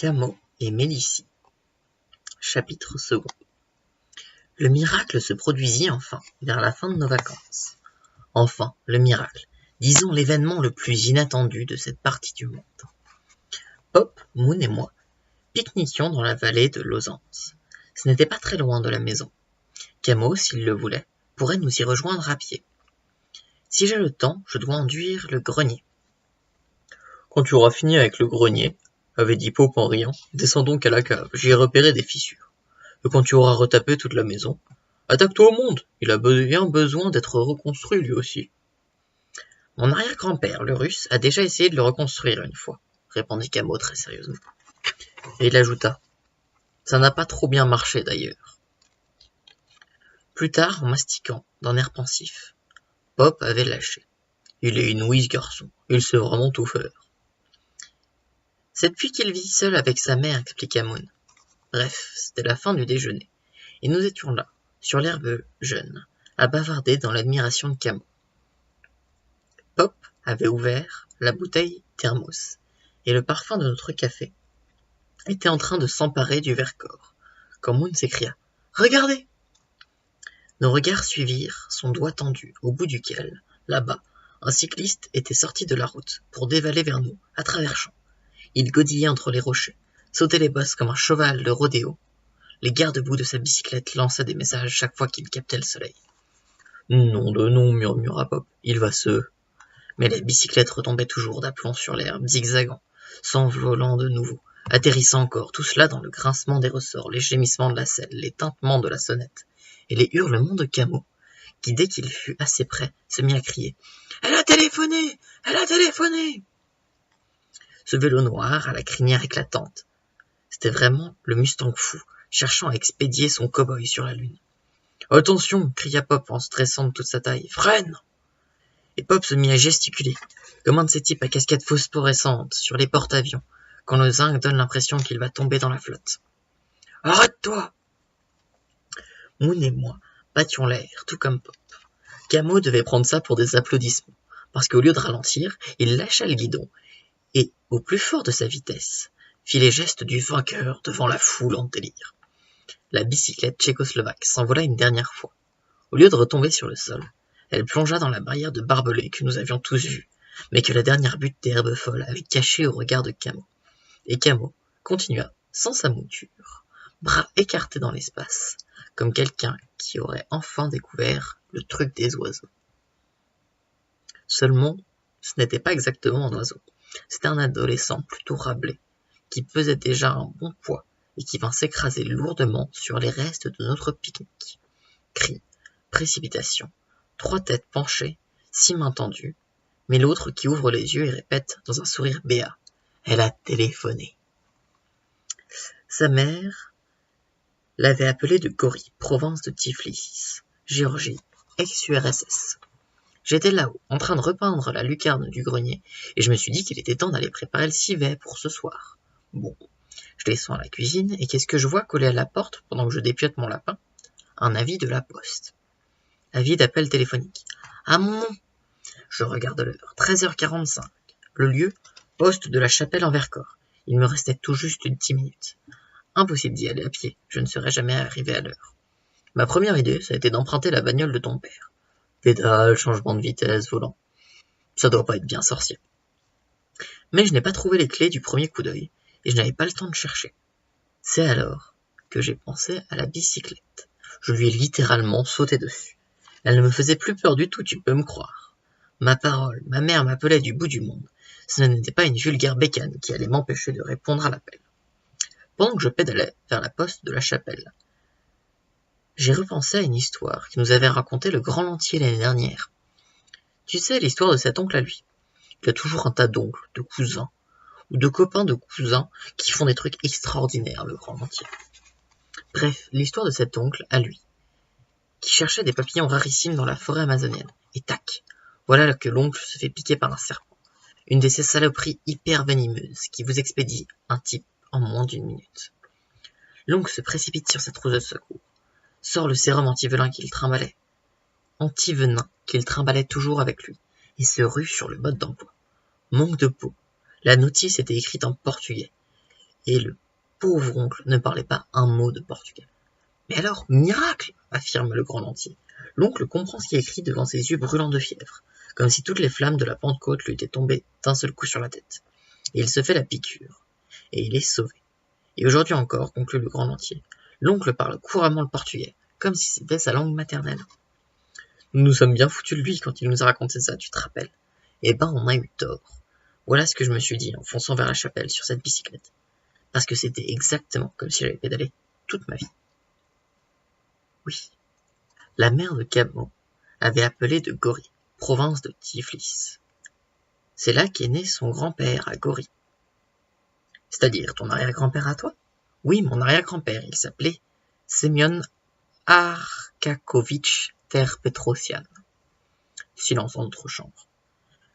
Camo et Mélicie. Chapitre second. Le miracle se produisit enfin, vers la fin de nos vacances. Enfin, le miracle, disons l'événement le plus inattendu de cette partie du monde. Pop, Moon et moi pique-niquions dans la vallée de Lozance. Ce n'était pas très loin de la maison. Camo, s'il le voulait, pourrait nous y rejoindre à pied. Si j'ai le temps, je dois enduire le grenier. Quand tu auras fini avec le grenier, avait dit Pop en riant, descends donc à la cave, j'y ai repéré des fissures. Et quand tu auras retapé toute la maison, attaque-toi au monde, il a bien besoin d'être reconstruit lui aussi. Mon arrière-grand-père, le russe, a déjà essayé de le reconstruire une fois, répondit Camo très sérieusement. Et il ajouta, ça n'a pas trop bien marché d'ailleurs. Plus tard, en mastiquant, d'un air pensif, Pop avait lâché. Il est inouï ce garçon, il sait vraiment tout faire. C'est depuis qu'il vit seul avec sa mère, expliqua Moon. Bref, c'était la fin du déjeuner, et nous étions là, sur l'herbe jeune, à bavarder dans l'admiration de Camo. Pop avait ouvert la bouteille thermos, et le parfum de notre café était en train de s'emparer du Vercors, quand Moon s'écria « Regardez !» Nos regards suivirent son doigt tendu, au bout duquel, là-bas, un cycliste était sorti de la route pour dévaler vers nous, à travers champs. Il godillait entre les rochers, sautait les bosses comme un cheval de rodéo. Les garde-boue de sa bicyclette lançaient des messages chaque fois qu'il captait le soleil. « Nom de nom, murmura Pop, il va se... » Mais la bicyclette retombait toujours d'aplomb sur l'herbe, zigzagant, s'envolant de nouveau, atterrissant encore, tout cela dans le grincement des ressorts, les gémissements de la selle, les tintements de la sonnette, et les hurlements de Camo, qui, dès qu'il fut assez près, se mit à crier « Elle a téléphoné! Elle a téléphoné !» Ce vélo noir, à la crinière éclatante, c'était vraiment le Mustang fou, cherchant à expédier son cow-boy sur la lune. « Attention !» cria Pop en stressant de toute sa taille. « Freine !» Et Pop se mit à gesticuler, comme un de ces types à casquette phosphorescente sur les porte-avions, quand le zinc donne l'impression qu'il va tomber dans la flotte. « Arrête-toi !» Moon et moi battions l'air, tout comme Pop. Camo devait prendre ça pour des applaudissements, parce qu'au lieu de ralentir, il lâcha le guidon, et, au plus fort de sa vitesse, fit les gestes du vainqueur devant la foule en délire. La bicyclette tchécoslovaque s'envola une dernière fois. Au lieu de retomber sur le sol, elle plongea dans la barrière de barbelés que nous avions tous vue, mais que la dernière butte d'herbe folle avait cachée au regard de Camo. Et Camo continua, sans sa mouture, bras écartés dans l'espace, comme quelqu'un qui aurait enfin découvert le truc des oiseaux. Seulement, ce n'était pas exactement un oiseau. C'était un adolescent plutôt râblé, qui pesait déjà un bon poids et qui vint s'écraser lourdement sur les restes de notre pique-nique. Cris, précipitation, 3 têtes penchées, 6 mains tendues, mais l'autre qui ouvre les yeux et répète dans un sourire béat « Elle a téléphoné !» Sa mère l'avait appelé de Gori, province de Tiflis, Géorgie, ex-URSS. J'étais là-haut, en train de repeindre la lucarne du grenier, et je me suis dit qu'il était temps d'aller préparer le civet pour ce soir. Bon, je descends à la cuisine, et qu'est-ce que je vois coller à la porte pendant que je dépiote mon lapin? Un avis de la poste. Avis d'appel téléphonique. Ah mon nom! Je regarde l'heure. 13h45. Le lieu, poste de la Chapelle en Vercors. Il me restait tout juste 10 minutes. Impossible d'y aller à pied, je ne serais jamais arrivé à l'heure. Ma première idée, ça a été d'emprunter la bagnole de ton père. Pédale, changement de vitesse, volant. Ça doit pas être bien sorcier. Mais je n'ai pas trouvé les clés du premier coup d'œil, et je n'avais pas le temps de chercher. C'est alors que j'ai pensé à la bicyclette. Je lui ai littéralement sauté dessus. Elle ne me faisait plus peur du tout, tu peux me croire. Ma parole, ma mère m'appelait du bout du monde. Ce n'était pas une vulgaire bécane qui allait m'empêcher de répondre à l'appel. Pendant que je pédalais vers la poste de la Chapelle, j'ai repensé à une histoire qui nous avait raconté le Grand Lantier l'année dernière. Tu sais, l'histoire de cet oncle à lui. Il a toujours un tas d'oncles, de cousins, ou de copains de cousins qui font des trucs extraordinaires, le Grand Lantier. Bref, l'histoire de cet oncle à lui, qui cherchait des papillons rarissimes dans la forêt amazonienne. Et tac, voilà que l'oncle se fait piquer par un serpent. Une de ces saloperies hyper venimeuses qui vous expédie un type en moins d'1 minute. L'oncle se précipite sur sa trousse de secours, sort le sérum antivenin qu'il trimbalait toujours avec lui, et se rue sur le mode d'emploi. Manque de peau. La notice était écrite en portugais, et le pauvre oncle ne parlait pas un mot de portugais. « Mais alors, miracle !» affirme le grand lentier. L'oncle comprend ce qui est écrit devant ses yeux brûlants de fièvre, comme si toutes les flammes de la Pentecôte lui étaient tombées d'un seul coup sur la tête. Et il se fait la piqûre, et il est sauvé. Et aujourd'hui encore, conclut le grand lentier, l'oncle parle couramment le portugais, comme si c'était sa langue maternelle. Nous nous sommes bien foutus de lui quand il nous a raconté ça, tu te rappelles? Eh ben, on a eu tort. Voilà ce que je me suis dit en fonçant vers la chapelle sur cette bicyclette. Parce que c'était exactement comme si j'avais pédalé toute ma vie. Oui, la mère de Camo avait appelé de Gori, province de Tiflis. C'est là qu'est né son grand-père à Gori. C'est-à-dire ton arrière-grand-père à toi? Oui, mon arrière-grand-père, il s'appelait Semyon Arkakovitch Terpetrosian. Silence dans notre chambre.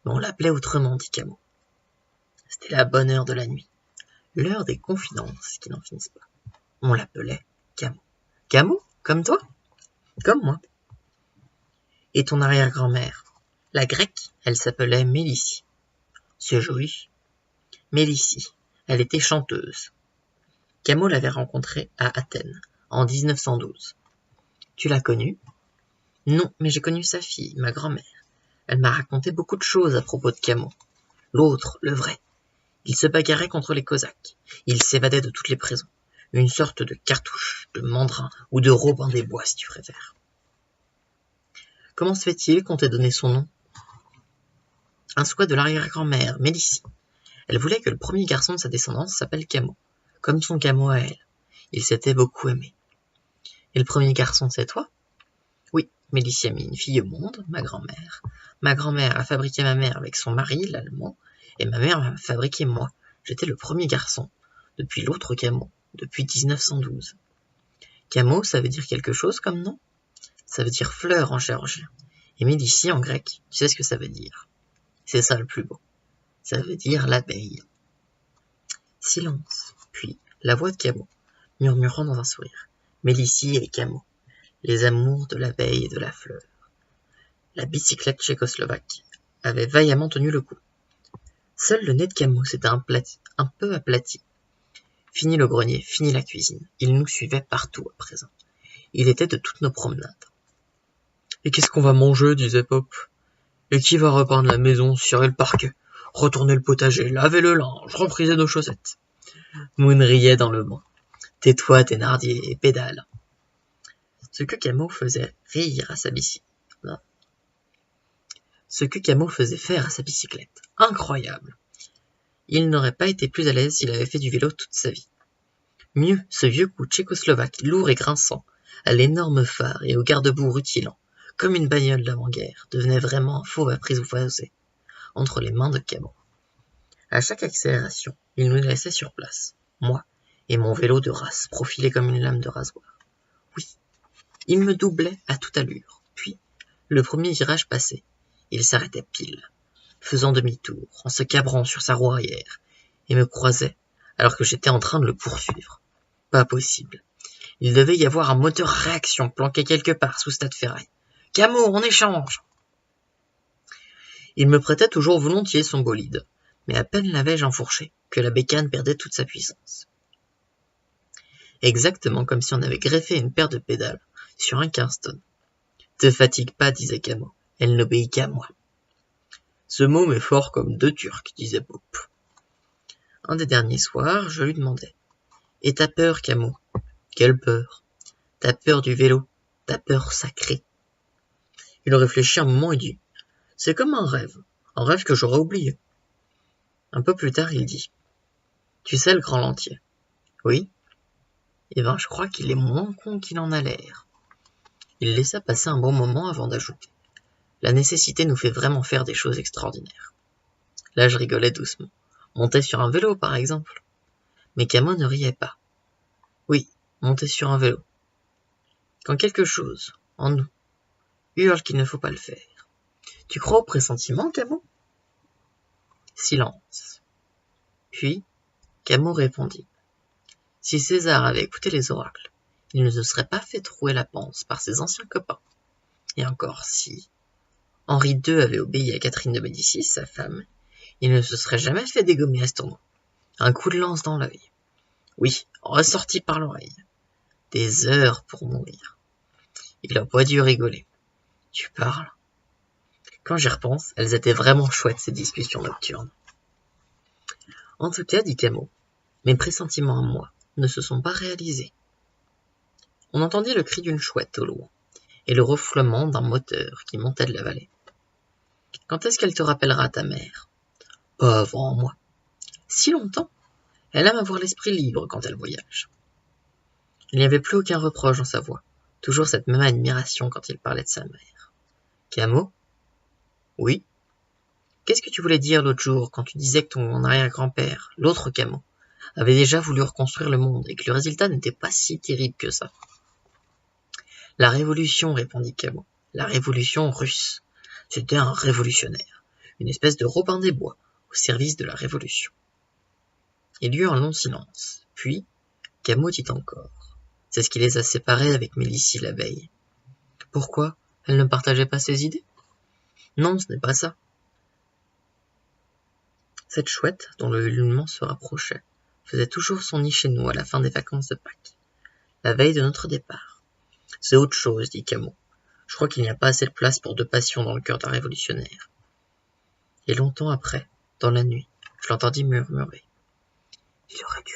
Mais on l'appelait autrement, dit Camo. C'était la bonne heure de la nuit, l'heure des confidences qui n'en finissent pas. On l'appelait Camo. Camo? Comme toi? Comme moi. Et ton arrière-grand-mère? La grecque, elle s'appelait Mélissie. C'est joli. Mélissie, elle était chanteuse. Camo l'avait rencontrée à Athènes, en 1912. Tu l'as connue? Non, mais j'ai connu sa fille, ma grand-mère. Elle m'a raconté beaucoup de choses à propos de Camo. L'autre, le vrai. Il se bagarrait contre les Cosaques. Il s'évadait de toutes les prisons. Une sorte de cartouche, de mandrin ou de Robin des Bois, si tu préfères. Comment se fait-il qu'on t'ait donné son nom? Un souhait de l'arrière-grand-mère, Mélissie. Elle voulait que le premier garçon de sa descendance s'appelle Camo, comme son Camo à elle. Ils s'étaient beaucoup aimés. Et le premier garçon, c'est toi? Oui, Mélissie a mis une fille au monde, ma grand-mère. Ma grand-mère a fabriqué ma mère avec son mari, l'allemand, et ma mère m'a fabriqué moi. J'étais le premier garçon, depuis l'autre Camo, depuis 1912. Camo, ça veut dire quelque chose comme nom? Ça veut dire fleur en géorgien. Et Mélissie en grec, tu sais ce que ça veut dire? C'est ça le plus beau. Ça veut dire l'abeille. Silence, puis la voix de Camo, murmurant dans un sourire. Mélissie et Camo, les amours de l'abeille et de la fleur. La bicyclette tchécoslovaque avait vaillamment tenu le coup. Seul le nez de Camo s'était un peu aplati. Fini le grenier, fini la cuisine. Il nous suivait partout à présent. Il était de toutes nos promenades. Et qu'est-ce qu'on va manger, disait Pop. Et qui va repeindre la maison, cirer le parquet, retourner le potager, laver le linge, repriser nos chaussettes? Moon riait dans le banc. Tais-toi, Thénardier, et pédale. Ce que Camo faisait rire à sa bicyclette. Ce que Camo faisait faire à sa bicyclette. Incroyable. Il n'aurait pas été plus à l'aise s'il avait fait du vélo toute sa vie. Mieux, ce vieux coup tchécoslovaque, lourd et grinçant, à l'énorme phare et au garde-boue rutilant, comme une bagnole d'avant-guerre, devenait vraiment un faux apprivoisé entre les mains de Camo. À chaque accélération, il nous laissait sur place, moi et mon vélo de race profilé comme une lame de rasoir. Oui, il me doublait à toute allure, puis, le premier virage passé, il s'arrêtait pile, faisant demi-tour, en se cabrant sur sa roue arrière, et me croisait alors que j'étais en train de le poursuivre. Pas possible. Il devait y avoir un moteur à réaction planqué quelque part sous Stade Ferraille. Camo, on échange! Il me prêtait toujours volontiers son bolide, mais à peine l'avais-je enfourché que la bécane perdait toute sa puissance. Exactement comme si on avait greffé une paire de pédales sur un Kingston. Te fatigue pas, disait Camo, elle n'obéit qu'à moi. Ce mot m'est fort comme deux Turcs, disait Pop. Un des derniers soirs, je lui demandais. Et t'as peur, Camo? Quelle peur? T'as peur du vélo, t'as peur sacrée. Il réfléchit un moment et dit. C'est comme un rêve que j'aurais oublié. Un peu plus tard, il dit. Tu sais le grand lentier? Oui. Eh ben, je crois qu'il est moins con qu'il en a l'air. Il laissa passer un bon moment avant d'ajouter. La nécessité nous fait vraiment faire des choses extraordinaires. Là, je rigolais doucement. Monter sur un vélo, par exemple. Mais Camo ne riait pas. Oui, monter sur un vélo. Quand quelque chose, en nous, hurle qu'il ne faut pas le faire. Tu crois au pressentiment, Camo? Silence. Puis, Camo répondit. Si César avait écouté les oracles, il ne se serait pas fait trouer la panse par ses anciens copains. Et encore si Henri II avait obéi à Catherine de Médicis, sa femme, il ne se serait jamais fait dégommer à ce tournoi. Un coup de lance dans l'œil. Oui, ressorti par l'oreille. Des heures pour mourir. Il a pas dû rigoler. Tu parles. Quand j'y repense, elles étaient vraiment chouettes ces discussions nocturnes. En tout cas, dit Camus, mes pressentiments à moi ne se sont pas réalisés. On entendit le cri d'une chouette au loin, et le ronflement d'un moteur qui montait de la vallée. Quand est-ce qu'elle te rappellera ta mère? Pas avant moi. Si longtemps? Elle aime avoir l'esprit libre quand elle voyage. Il n'y avait plus aucun reproche dans sa voix, toujours cette même admiration quand il parlait de sa mère. Camus? Oui? Qu'est-ce que tu voulais dire l'autre jour quand tu disais que ton arrière-grand-père, l'autre Camus, avait déjà voulu reconstruire le monde et que le résultat n'était pas si terrible que ça? La révolution, répondit Camus. La révolution russe. C'était un révolutionnaire, une espèce de Robin des Bois, au service de la révolution. Il y eut un long silence, puis Camus dit encore. C'est ce qui les a séparés avec Mélicie la veille. Pourquoi? Elle ne partageait pas ses idées? Non, ce n'est pas ça. Cette chouette, dont le hurlement se rapprochait, faisait toujours son nid chez nous à la fin des vacances de Pâques, la veille de notre départ. C'est autre chose, dit Camus. Je crois qu'il n'y a pas assez de place pour deux passions dans le cœur d'un révolutionnaire. Et longtemps après, dans la nuit, je l'entendis murmurer. Il aurait dû